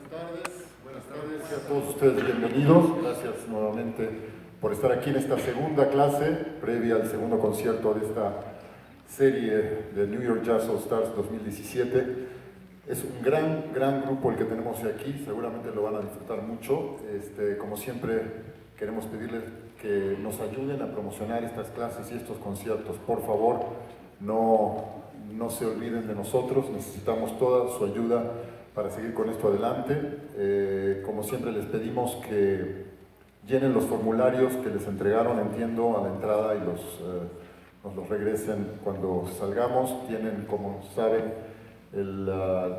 Buenas tardes a todos ustedes, bienvenidos. Gracias nuevamente por estar aquí en esta segunda clase, previa al segundo concierto de esta serie de New York Jazz All Stars 2017. Es un gran grupo el que tenemos aquí, seguramente lo van a disfrutar mucho. Como siempre, queremos pedirles que nos ayuden a promocionar estas clases y estos conciertos. Por favor, no se olviden de nosotros, necesitamos toda su ayuda para seguir con esto adelante. Como siempre les pedimos que llenen los formularios que les entregaron, entiendo, a la entrada y nos los regresen cuando salgamos. Tienen, como saben, el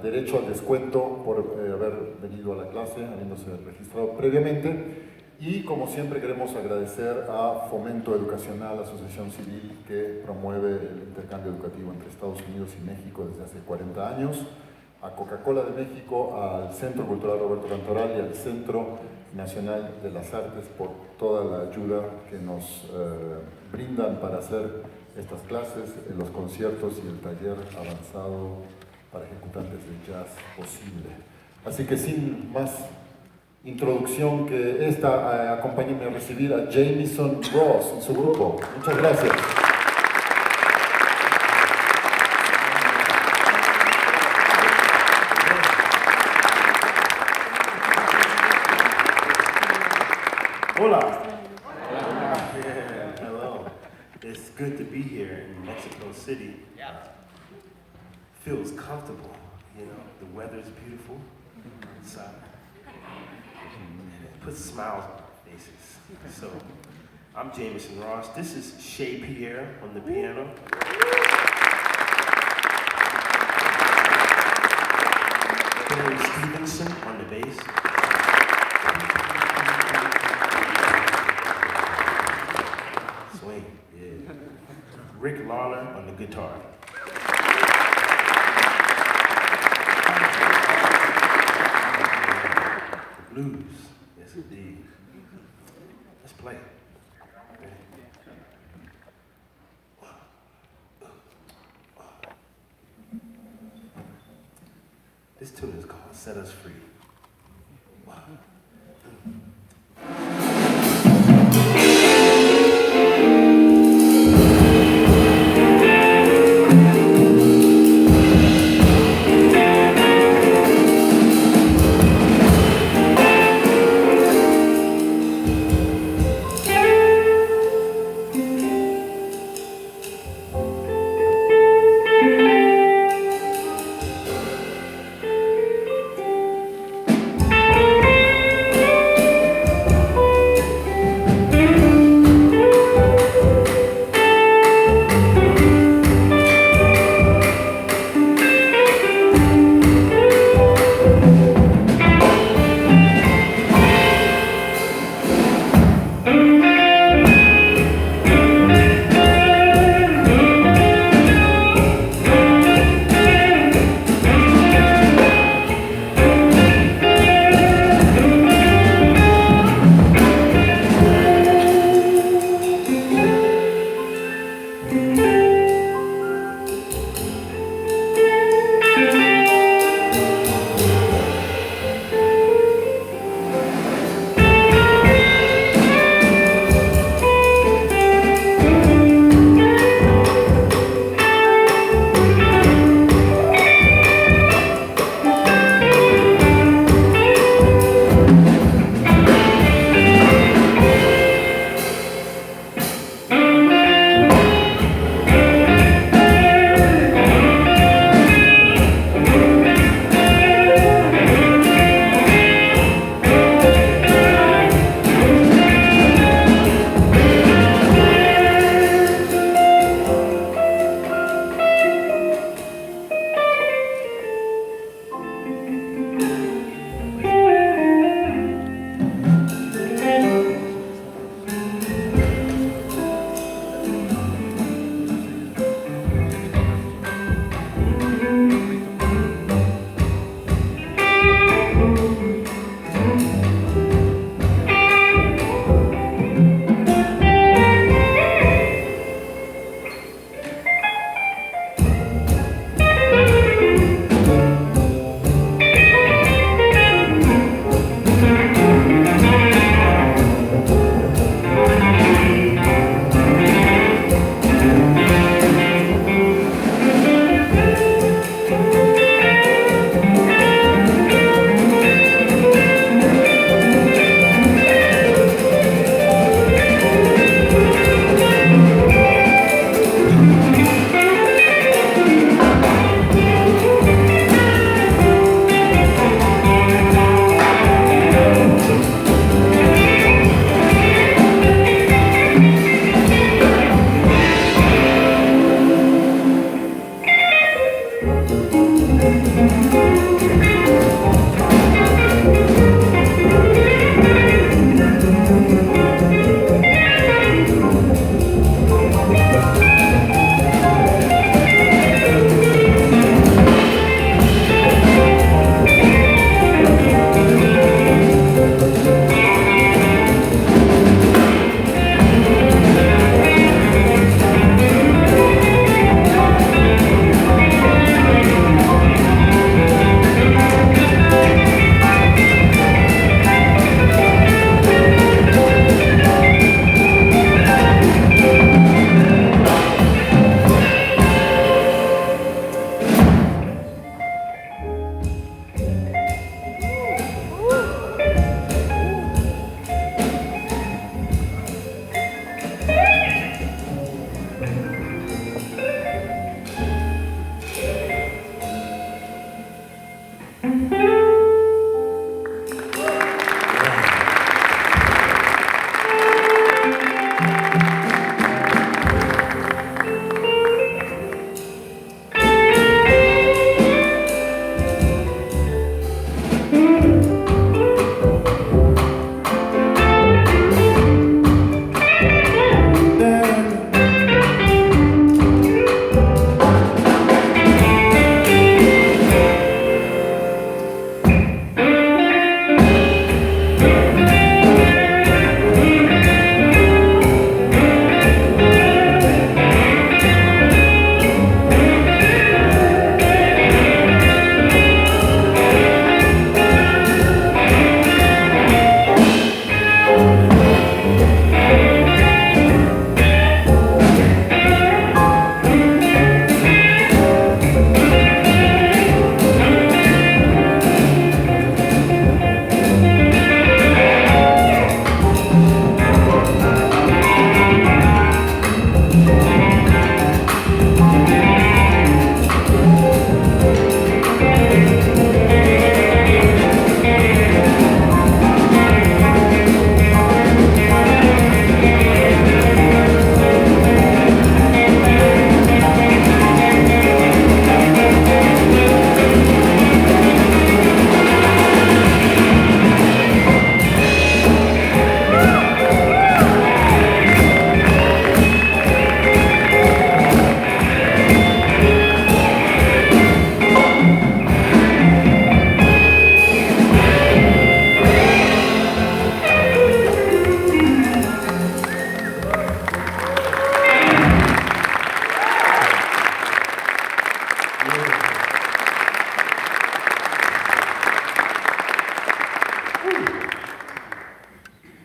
derecho al descuento por haber venido a la clase, habiéndose registrado previamente. Y como siempre queremos agradecer a Fomento Educacional, Asociación Civil, que promueve el intercambio educativo entre Estados Unidos y México desde hace 40 años. A Coca-Cola de México, al Centro Cultural Roberto Cantoral y al Centro Nacional de las Artes por toda la ayuda que nos brindan para hacer estas clases, los conciertos y el taller avanzado para ejecutantes de jazz posible. Así que sin más introducción que esta, acompáñenme a recibir a Jamison y su grupo. Muchas gracias. Hola. Yeah, hello. It's good to be here in Mexico City. Feels comfortable, you know. The weather's beautiful. And it puts smiles on our faces. So, I'm Jamison Ross. This is Shea Pierre on the piano. Pierre Stephenson on the bass. Yeah. Rick Lollar on the guitar. Blues, yes indeed. Let's play. This tune is called Set Us Free.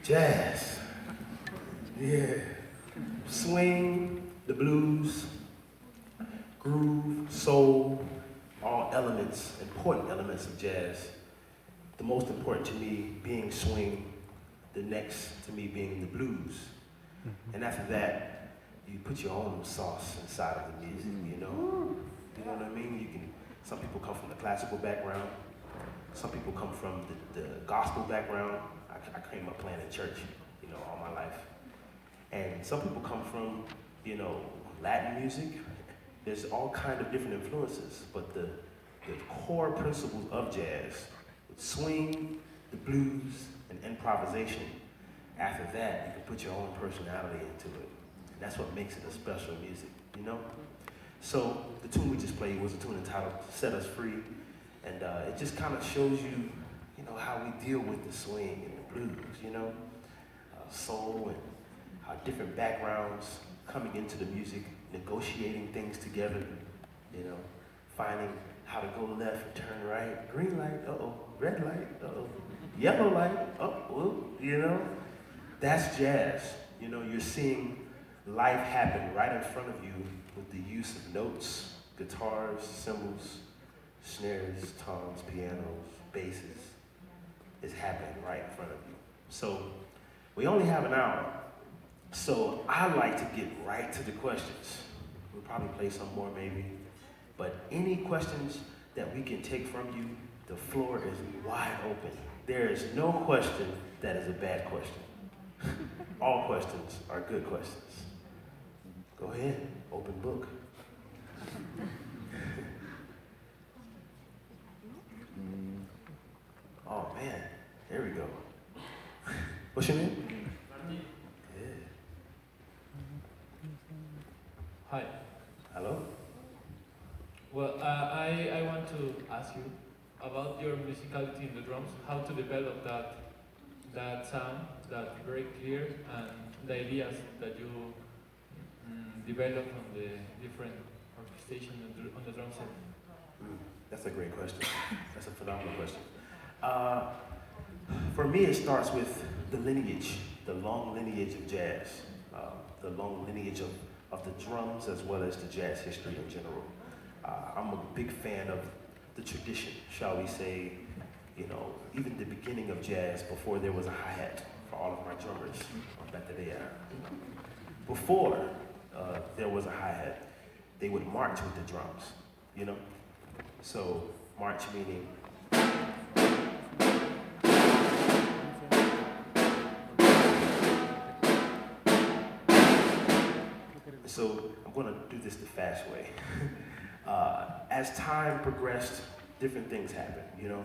Jazz. Yeah. Swing, the blues, groove, soul, all elements, important elements of jazz. The most important to me being swing, the next to me being the blues. And after that, you put your own sauce inside of the music, you know? You know what I mean? You can. Some people come from the classical background. Some people come from the gospel background. I came up playing in church, you know, all my life. And some people come from, you know, Latin music. There's all kind of different influences, but the core principles of jazz, with swing, the blues, and improvisation. After that, you can put your own personality into it. And that's what makes it a special music, you know? So the tune we just played was a tune entitled Set Us Free. And it just kind of shows you, you know, how we deal with the swing and the blues, you know? Soul and how different backgrounds coming into the music, negotiating things together, you know, finding how to go left and turn right, green light, uh-oh, red light, uh-oh, yellow light, oh, you know? That's jazz. You know, you're seeing life happen right in front of you with the use of notes, guitars, cymbals, snares, toms, pianos, basses. It's happening right in front of you. So we only have an hour. So I like to get right to the questions. We'll probably play some more maybe. But any questions that we can take from you, the floor is wide open. There is no question that is a bad question. All questions are good questions. Go ahead, open book. man, there we go. What's your name? Yeah. Hi. Hello? Well, I want to ask you about your musicality in the drums, how to develop that sound, that very clear, and the ideas that you develop on the different orchestration on the drum set. That's a great question. That's a phenomenal question. For me, it starts with the lineage, the long lineage of jazz, the long lineage of the drums as well as the jazz history in general. I'm a big fan of the tradition, shall we say, you know, even the beginning of jazz before there was a hi-hat for all of my drummers on Batería. Before there was a hi-hat, they would march with the drums, you know? So march meaning so I'm gonna do this the fast way. As time progressed, different things happened, you know?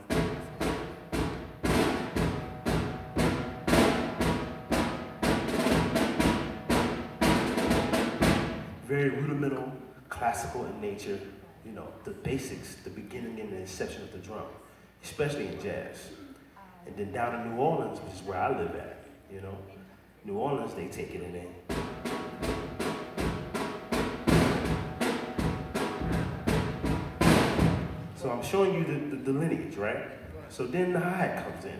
Very rudimental, classical in nature, you know, the basics, the beginning and the inception of the drum, especially in jazz. And then down in New Orleans, which is where I live at, you know, New Orleans, they take it in there. So I'm showing you the lineage, right? So then the hi-hat comes in.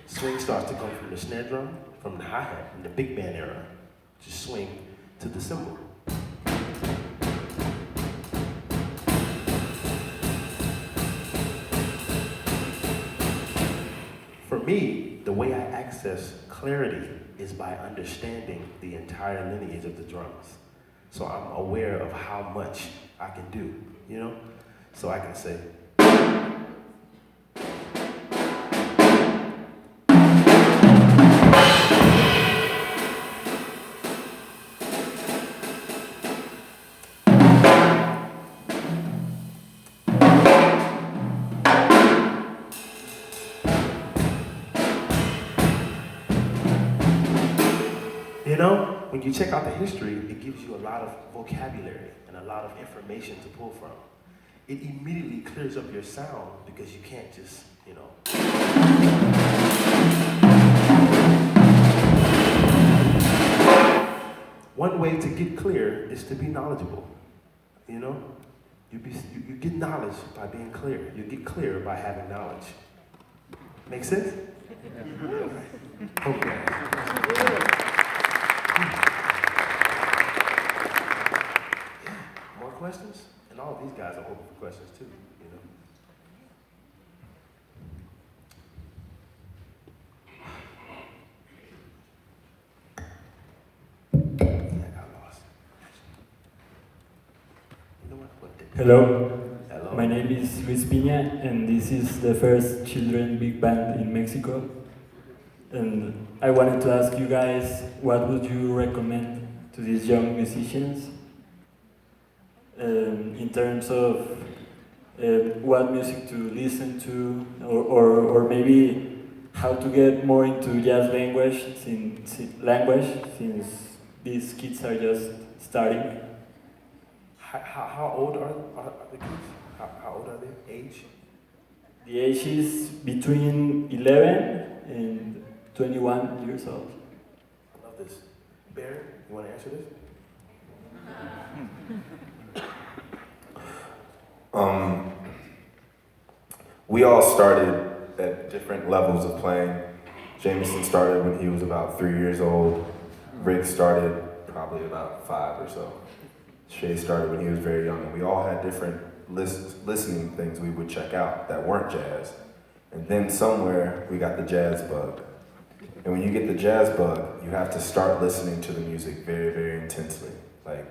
Swing starts to come from the snare drum, from the hi-hat, in the big band era, just swing to the cymbal. For me, the way I access clarity is by understanding the entire lineage of the drums. So I'm aware of how much I can do, you know? So I can say, you know, when you check out the history, it gives you a lot of vocabulary and a lot of information to pull from. It immediately clears up your sound because you can't just, you know. One way to get clear is to be knowledgeable, you know? You get knowledge by being clear. You get clear by having knowledge. Make sense? Okay. More questions? And all of these guys are open for questions too, you know? Yeah, I got lost. You know what? Hello. Hello. My name is Luis Piña, and this is the first children big band in Mexico. And I wanted to ask you guys, what would you recommend to these young musicians in terms of what music to listen to, or maybe how to get more into jazz language since these kids are just starting? How old are the kids? How old are they? Age? The age is between 11 and 21 years old. I love this. Barry, you want to answer this? We all started at different levels of playing. Jamison started when he was about 3 years old. Rick started probably about 5 or so. Shea started when he was very young, and we all had different listening things we would check out that weren't jazz. And then somewhere we got the jazz bug. And when you get the jazz bug, you have to start listening to the music very, very intensely. Like,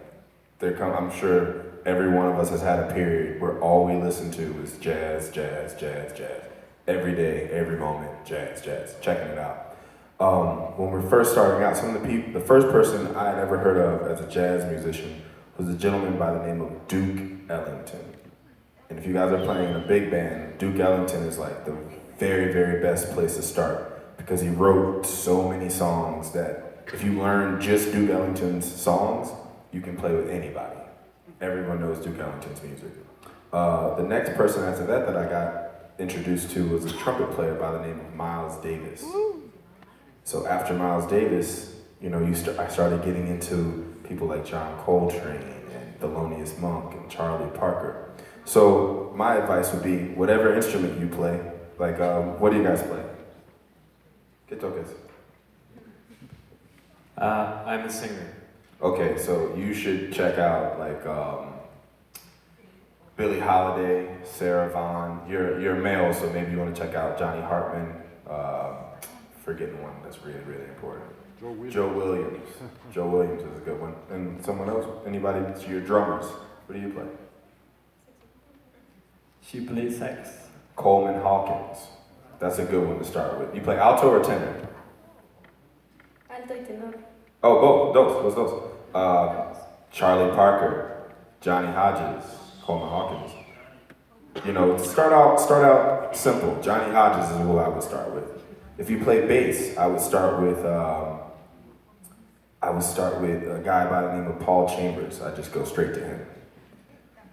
I'm sure every one of us has had a period where all we listened to was jazz, jazz, jazz, jazz. every day, every moment, jazz, checking it out. When we're first starting out, the first person I had ever heard of as a jazz musician was a gentleman by the name of Duke Ellington. And if you guys are playing in a big band, Duke Ellington is like the very, very best place to start because he wrote so many songs that if you learn just Duke Ellington's songs, you can play with anybody. Everyone knows Duke Ellington's music. The next person after that I got introduced to was a trumpet player by the name of Miles Davis. So after Miles Davis, you know, I started getting into people like John Coltrane and Thelonious Monk and Charlie Parker. So my advice would be, whatever instrument you play, like, what do you guys play? ¿Qué tocas? I'm a singer. Okay, so you should check out like Billie Holiday, Sarah Vaughan. You're male, so maybe you want to check out Johnny Hartman. Forgetting one that's really, really important. Joe Williams. Joe Williams is a good one. And someone else? Anybody? So your drummers. What do you play? She plays sax. Coleman Hawkins. That's a good one to start with. You play alto or tenor? Alto y tenor. Oh, both. Those. Charlie Parker, Johnny Hodges, Coleman Hawkins. You know, start out simple. Johnny Hodges is who I would start with. If you play bass, I would start with a guy by the name of Paul Chambers. I just go straight to him.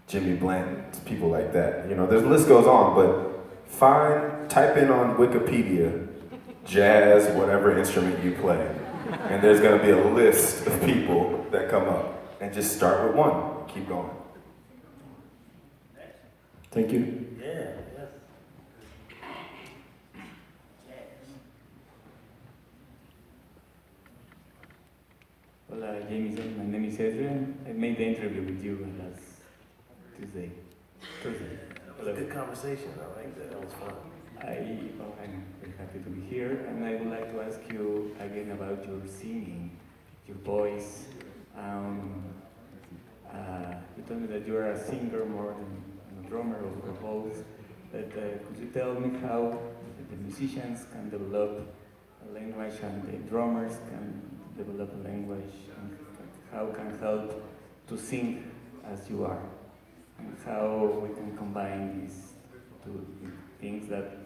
Jimmy Blanton, people like that. You know, the list goes on, but type in on Wikipedia, jazz, whatever instrument you play, and there's gonna be a list of people that come up. And just start with one, keep going. Thank you. Yeah. Hola, Jamison. My name is Adrian. I made the interview with you last Thursday. It was a good conversation. I like that. That was fun. I'm very happy to be here, and I would like to ask you again about your singing, your voice. You told me that you are a singer more than a drummer or both. But could you tell me how the musicians can develop a language and the drummers can develop a language, and how can help to sing as you are, and how we can combine these two things that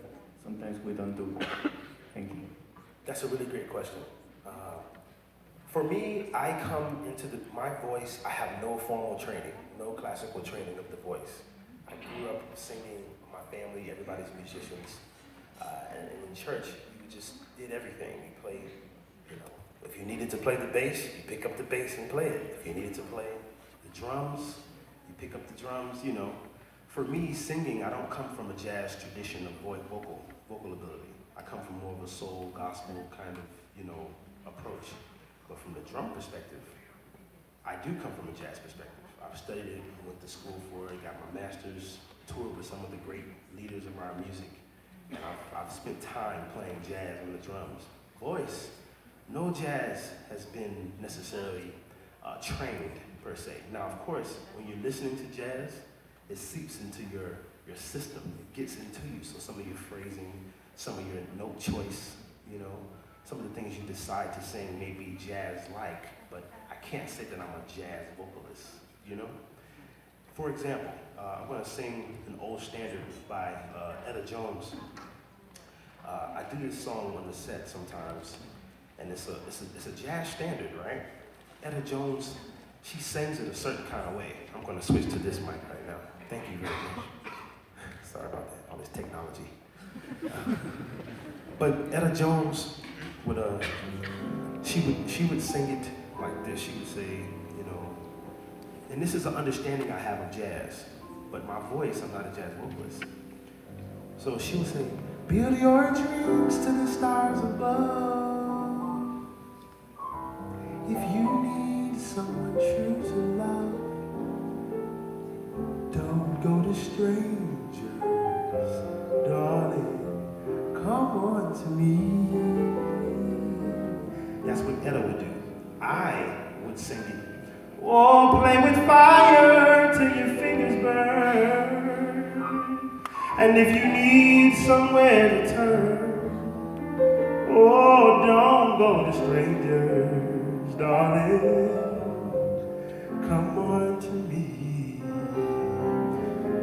sometimes we don't do? Thank you. That's a really great question. For me, I come into my voice, I have no formal training, no classical training of the voice. I grew up singing, my family, everybody's musicians. And in church, you just did everything. You played, you know, if you needed to play the bass, you pick up the bass and play it. If you needed to play the drums, you pick up the drums, you know. For me, singing, I don't come from a jazz tradition of vocal ability. I come from more of a soul, gospel kind of, you know, approach. But from the drum perspective, I do come from a jazz perspective. I've studied it, went to school for it, got my master's, toured with some of the great leaders of our music. And I've spent time playing jazz on the drums. Voice, no jazz has been necessarily trained per se. Now, of course, when you're listening to jazz, it seeps into your system. It gets into you. So some of your phrasing, some of your note choice, you know, some of the things you decide to sing may be jazz-like, but I can't say that I'm a jazz vocalist, you know? For example, I'm gonna sing an old standard by Etta Jones. I do this song on the set sometimes, and it's a jazz standard, right? Etta Jones, she sings it a certain kind of way. I'm gonna switch to this mic right now. Thank you very much. Sorry about that, all this technology. But Etta Jones would, she would sing it like this. She would say, you know, and this is an understanding I have of jazz, but my voice, I'm not a jazz vocalist. So she would say, build your dreams to the stars above. If you need someone true to love, don't go to strangers, darling, come on to me. That's what Etta would do. I would sing it. Oh, play with fire till your fingers burn. And if you need somewhere to turn, oh, don't go to strangers, darling. Come on to me.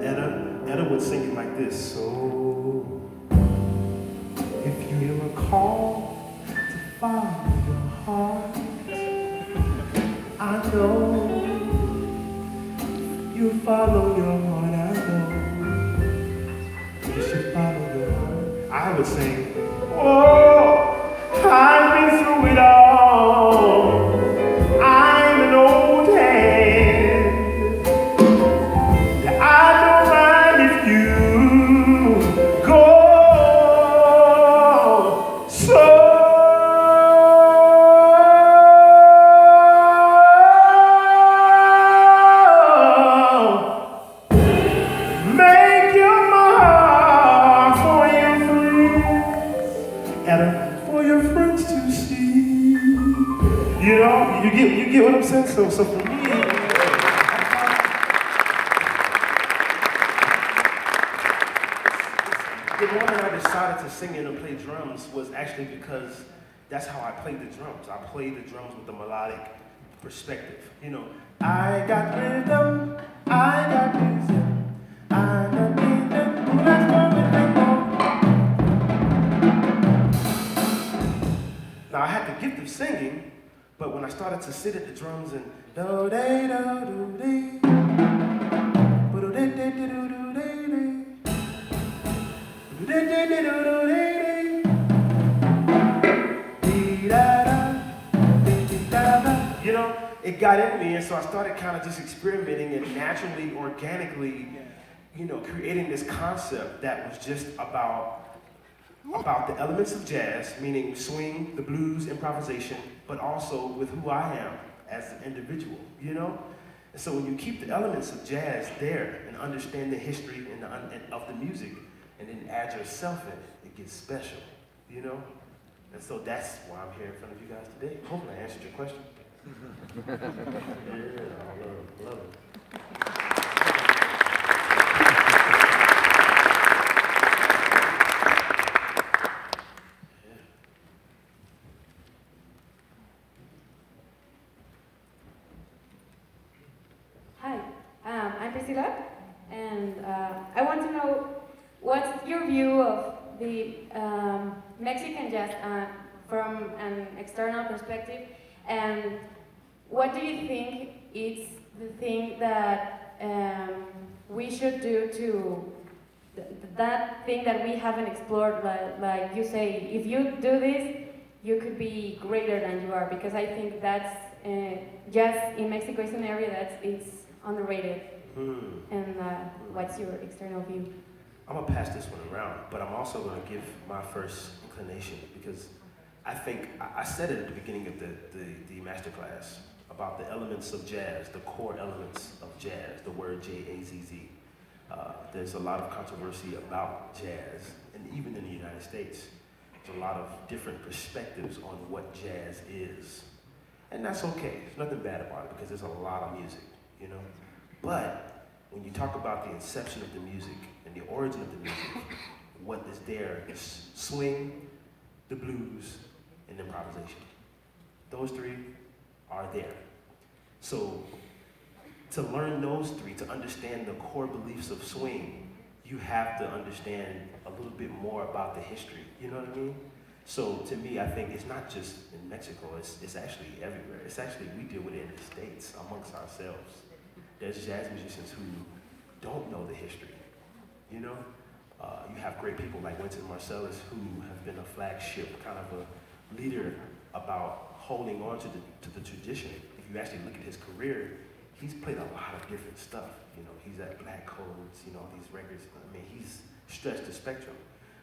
Etta would sing it like this. So, if you hear a call to follow your heart, I know you follow your heart. I know you should follow your heart. I would sing, oh, I've been through it all. I'm an old hand. I don't mind if you go. So make your mark for your friends, and for your friends to see. You know, you get what I'm saying? So for me, the moment I decided to sing and play drums was actually because that's how I played the drums. I played the drums with a melodic perspective. You know, I got rhythm, I got rhythm, I got rhythm, let's go with rhythm. Now I had the gift of singing, but when I started to sit at the drums and do day do do day, do day day do do day day, you know, it got in me, and so I started kind of just experimenting and naturally, organically, you know, creating this concept that was just about the elements of jazz, meaning swing, the blues, improvisation, but also with who I am as an individual, you know? And so when you keep the elements of jazz there and understand the history and of the music, and then add yourself in it, it gets special, you know? And so that's why I'm here in front of you guys today. Hopefully I answered your question. Yeah, I love it. I'm Priscilla, and I want to know what's your view of the Mexican jazz from an external perspective, and what do you think is the thing that we should do to that thing that we haven't explored? Like you say, if you do this, you could be greater than you are, because I think that's jazz in Mexico is an area it's underrated. And what's your external view? I'm gonna pass this one around, but I'm also gonna give my first inclination, because I think I said it at the beginning of the masterclass about the elements of jazz, the core elements of jazz, the word J-A-Z-Z. There's a lot of controversy about jazz, and even in the United States, there's a lot of different perspectives on what jazz is. And that's okay, there's nothing bad about it, because there's a lot of music, you know? But when you talk about the inception of the music and the origin of the music, what is there is swing, the blues, and improvisation. Those three are there. So to learn those three, to understand the core beliefs of swing, you have to understand a little bit more about the history, you know what I mean? So to me, I think it's not just in Mexico, it's actually everywhere. It's actually, we deal with it in the States amongst ourselves. There's jazz musicians who don't know the history, you know? You have great people like Wynton Marsalis who have been a flagship, kind of a leader about holding on to the tradition. If you actually look at his career, he's played a lot of different stuff. You know, he's at Black Codes, you know, these records. I mean, he's stretched the spectrum.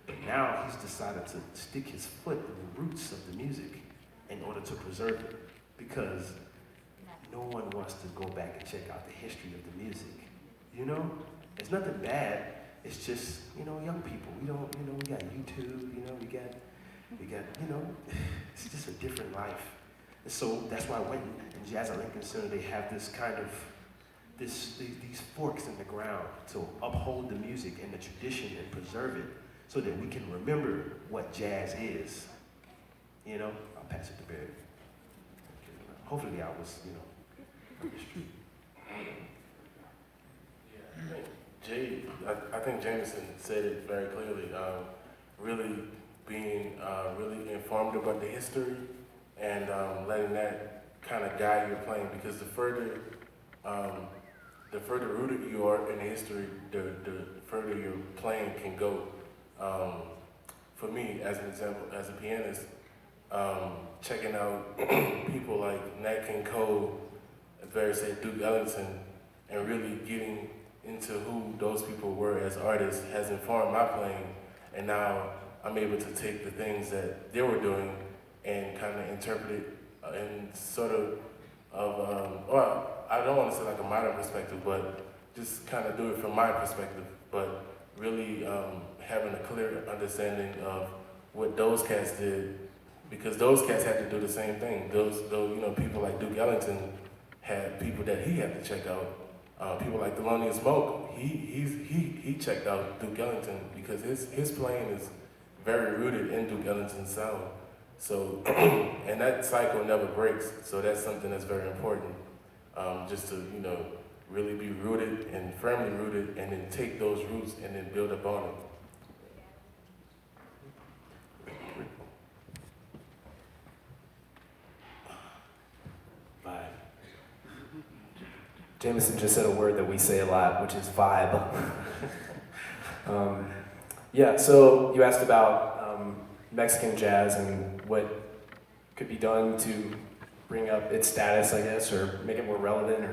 But now he's decided to stick his foot in the roots of the music in order to preserve it, because no one wants to go back and check out the history of the music. You know, it's nothing bad. It's just, you know, young people. We don't, you know, we got YouTube. You know, we got, you know, it's just a different life. And so that's why when in Jazz at Lincoln Center they have this kind of these forks in the ground to uphold the music and the tradition and preserve it so that we can remember what jazz is. You know, I'll pass it to Pierre. Hopefully I was, you know, on the street. I think Jamison said it very clearly. Really being really informed about the history and letting that kind of guide your playing, because the further rooted you are in the history, the further your playing can go. For me, as an example, as a pianist, checking out people like Nat King Cole, say Duke Ellington, and really getting into who those people were as artists has informed my playing, and now I'm able to take the things that they were doing and kind of interpret it in sort of well, I don't want to say like a modern perspective, but just kind of do it from my perspective, but really having a clear understanding of what those cats did, because those cats had to do the same thing. Those you know, people like Duke Ellington had people that he had to check out. People like Thelonious Monk, he checked out Duke Ellington because his playing is very rooted in Duke Ellington's sound. So, and that cycle never breaks. So that's something that's very important. Just to, you know, really be rooted and firmly rooted, and then take those roots and then build upon it. Jamison just said a word that we say a lot, which is vibe. Yeah, so you asked about Mexican jazz and what could be done to bring up its status, I guess, or make it more relevant.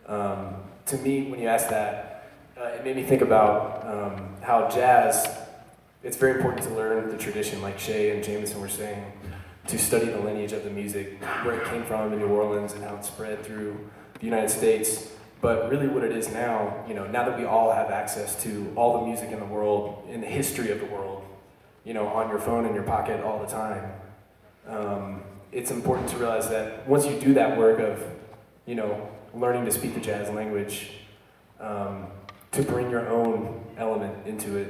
Or to me, when you asked that, it made me think about how jazz, it's very important to learn the tradition, like Shea and Jamison were saying, to study the lineage of the music, where it came from in New Orleans and how it spread through the United States. But really what it is now, you know, now that we all have access to all the music in the world, in the history of the world, you know, on your phone, in your pocket all the time, it's important to realize that once you do that work of, you know, learning to speak the jazz language, to bring your own element into it.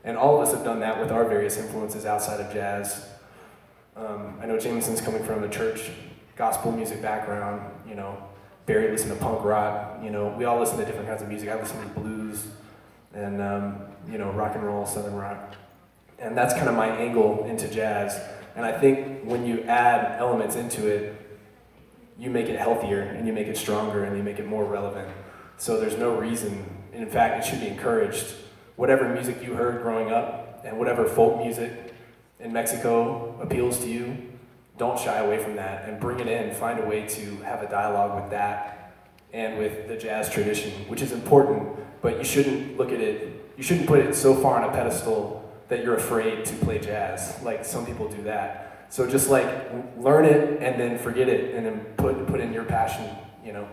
And all of us have done that with our various influences outside of jazz. I know Jamison's coming from a church gospel music background, you know, Barry listened to punk rock, you know, we all listen to different kinds of music. I listen to blues and, you know, rock and roll, southern rock. And that's kind of my angle into jazz. And I think when you add elements into it, you make it healthier and you make it stronger and you make it more relevant. So there's no reason, in fact, it should be encouraged. Whatever music you heard growing up and whatever folk music in Mexico appeals to you, don't shy away from that and bring it in. Find a way to have a dialogue with that and with the jazz tradition, which is important, but you shouldn't look at it, you shouldn't put it so far on a pedestal that you're afraid to play jazz, like some people do that. So just like learn it and then forget it and then put in your passion, you know.